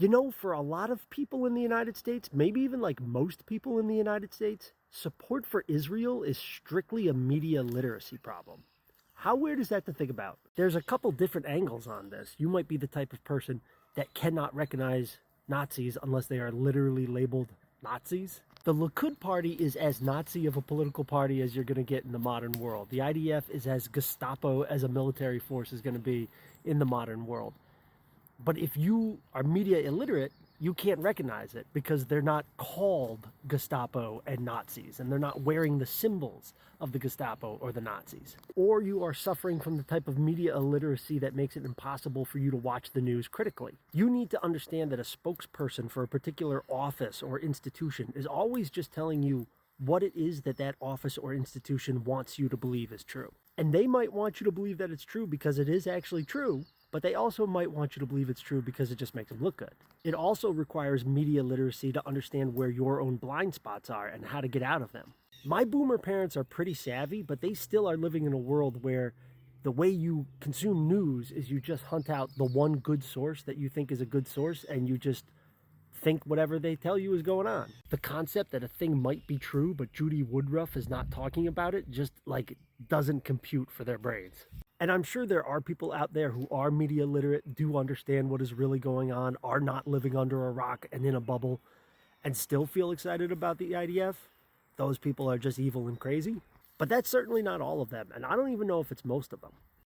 You know, for a lot of people in the United States, maybe even like most people in the United States, support for Israel is strictly a media literacy problem. How weird is that to think about? There's a couple different angles on this. You might be the type of person that cannot recognize Nazis unless they are literally labeled Nazis. The Likud party is as Nazi of a political party as you're going to get in the modern world. The IDF is as Gestapo as a military force is going to be in the modern world. But if you are media illiterate, you can't recognize it because they're not called Gestapo and Nazis, and they're not wearing the symbols of the Gestapo or the Nazis. Or you are suffering from the type of media illiteracy that makes it impossible for you to watch the news critically. You need to understand that a spokesperson for a particular office or institution is always just telling you what it is that that office or institution wants you to believe is true. And they might want you to believe that it's true because it is actually true, but they also might want you to believe it's true because it just makes them look good. It also requires media literacy to understand where your own blind spots are and how to get out of them. My boomer parents are pretty savvy, but they still are living in a world where the way you consume news is you just hunt out the one good source that you think is a good source, and you just think whatever they tell you is going on. The concept that a thing might be true, but Judy Woodruff is not talking about it, just like doesn't compute for their brains. And I'm sure there are people out there who are media literate, do understand what is really going on, are not living under a rock and in a bubble, and still feel excited about the IDF. Those people are just evil and crazy. But that's certainly not all of them, and I don't even know if it's most of them.